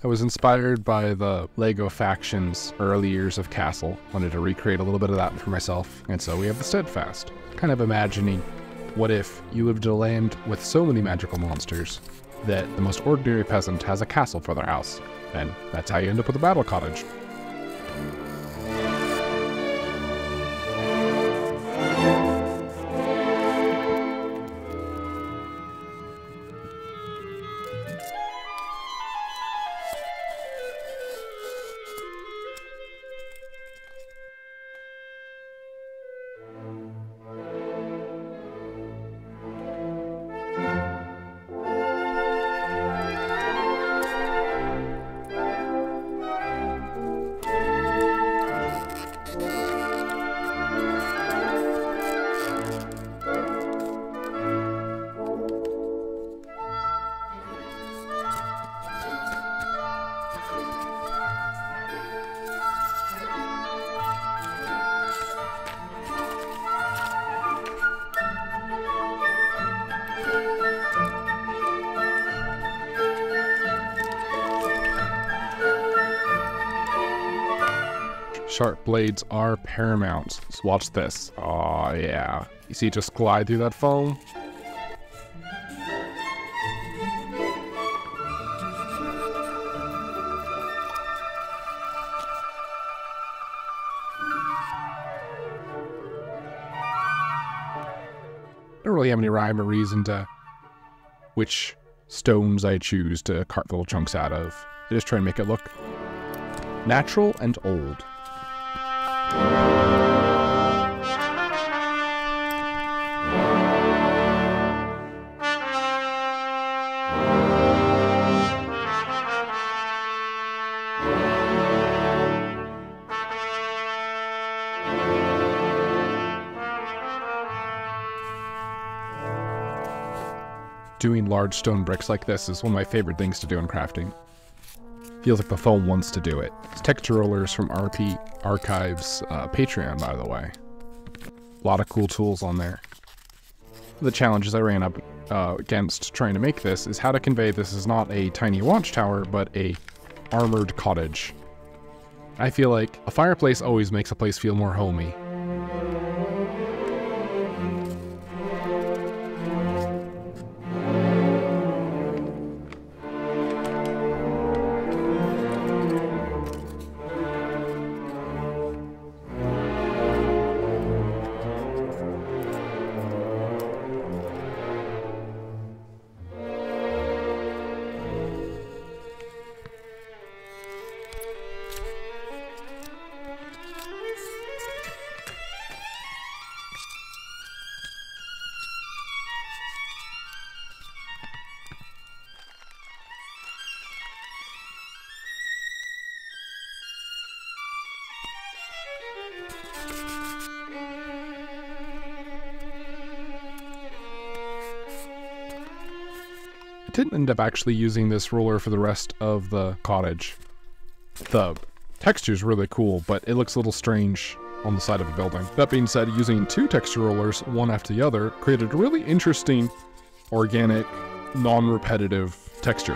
I was inspired by the LEGO Factions early years of Castle. Wanted to recreate a little bit of that for myself, and so we have the Steadfast. Kind of imagining, what if you lived in a land with so many magical monsters that the most ordinary peasant has a castle for their house, and that's how you end up with a Battle-Cottage. Sharp blades are paramount. So watch this. Oh yeah. You see it just glide through that foam? I don't really have any rhyme or reason to which stones I choose to carve little chunks out of. I just try and make it look natural and old. Doing large stone bricks like this is one of my favorite things to do in crafting. Feels like the foam wants to do it. It's texture rollers from RP Archives Patreon, by the way. A lot of cool tools on there. The challenges I ran up against trying to make this is how to convey this is not a tiny watchtower, but a armored cottage. I feel like a fireplace always makes a place feel more homey. I didn't end up actually using this roller for the rest of the cottage. The texture's really cool, but it looks a little strange on the side of a building. That being said, using two texture rollers, one after the other, created a really interesting, organic, non-repetitive texture.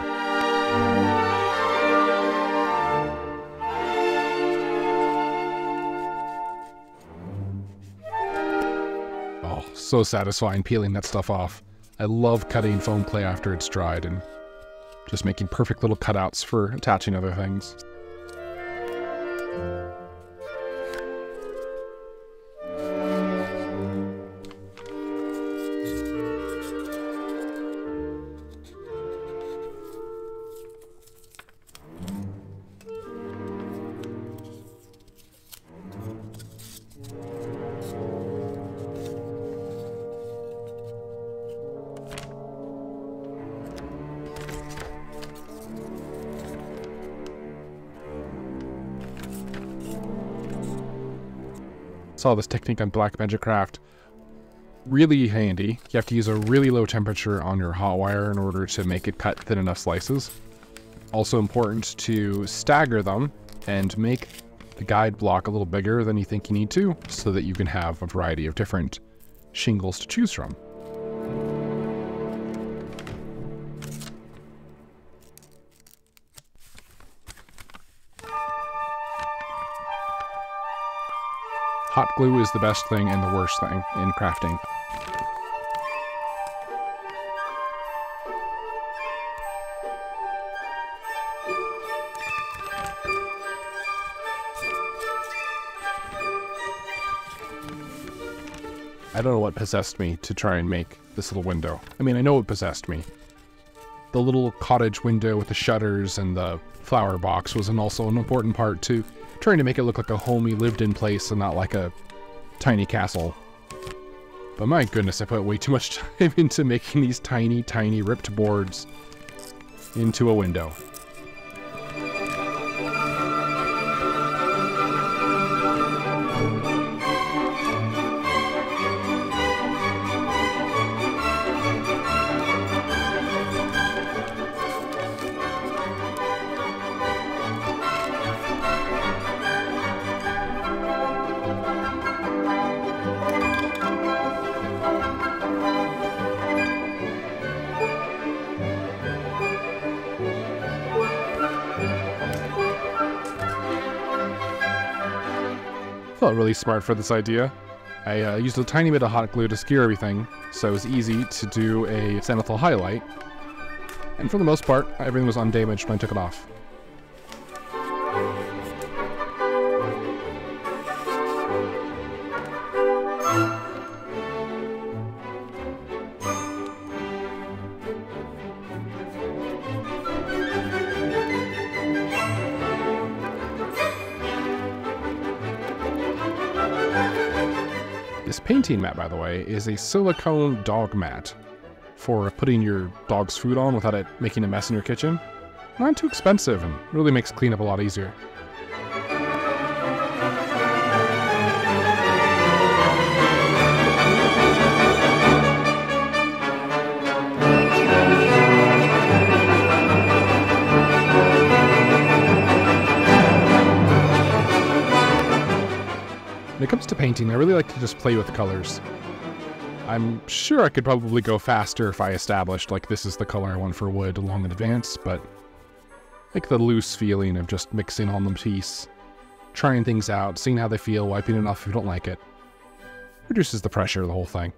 Oh, so satisfying peeling that stuff off. I love cutting foam clay after it's dried and just making perfect little cutouts for attaching other things. Saw this technique on Black Magic Craft. Really handy. You have to use a really low temperature on your hot wire in order to make it cut thin enough slices. Also important to stagger them and make the guide block a little bigger than you think you need to, so that you can have a variety of different shingles to choose from. hot glue is the best thing and the worst thing in crafting. I don't know what possessed me to try and make this little window. I mean, I know what possessed me. The little cottage window with the shutters and the flower box was also an important part too, trying to make it look like a homey, lived-in place and not like a tiny castle. But my goodness, I put way too much time into making these tiny, tiny ripped boards into a window. Felt really smart for this idea. I used a tiny bit of hot glue to secure everything, so it was easy to do a zenithal highlight. And for the most part, everything was undamaged when I took it off. This painting mat, by the way, is a silicone dog mat for putting your dog's food on without it making a mess in your kitchen. Not too expensive and really makes cleanup a lot easier. When it comes to painting, I really like to just play with colors. I'm sure I could probably go faster if I established, like, this is the color I want for wood long in advance, but I like the loose feeling of just mixing on the piece, trying things out, seeing how they feel, wiping it off if you don't like it. Reduces the pressure of the whole thing.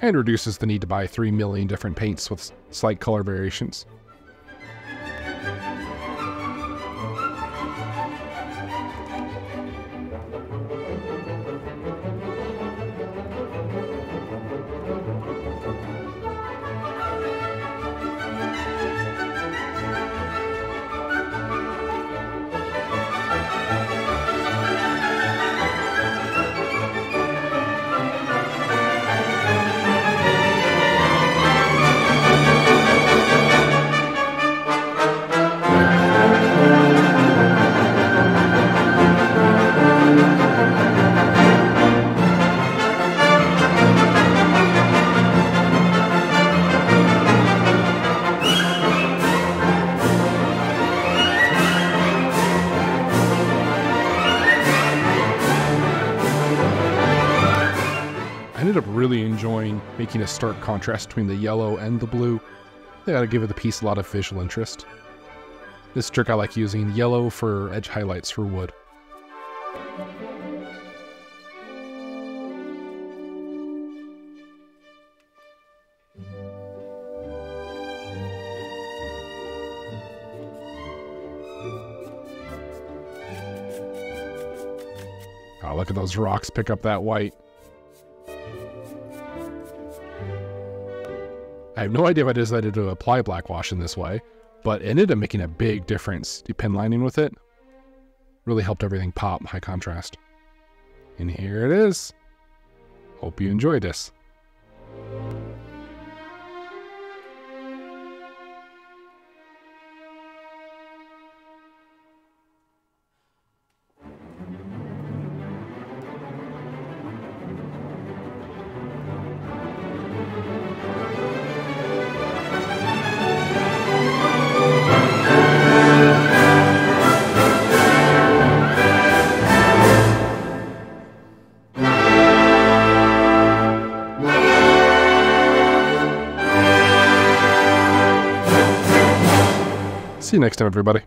And reduces the need to buy 3 million different paints with slight color variations. I ended up really enjoying making a stark contrast between the yellow and the blue. They gotta give the piece a lot of visual interest. This trick I like using yellow for edge highlights for wood. Oh, look at those rocks pick up that white. I have no idea if I decided to apply black wash in this way, but it ended up making a big difference. The pen lining with it really helped everything pop, high contrast. And here it is. Hope you enjoyed this. See you next time, everybody.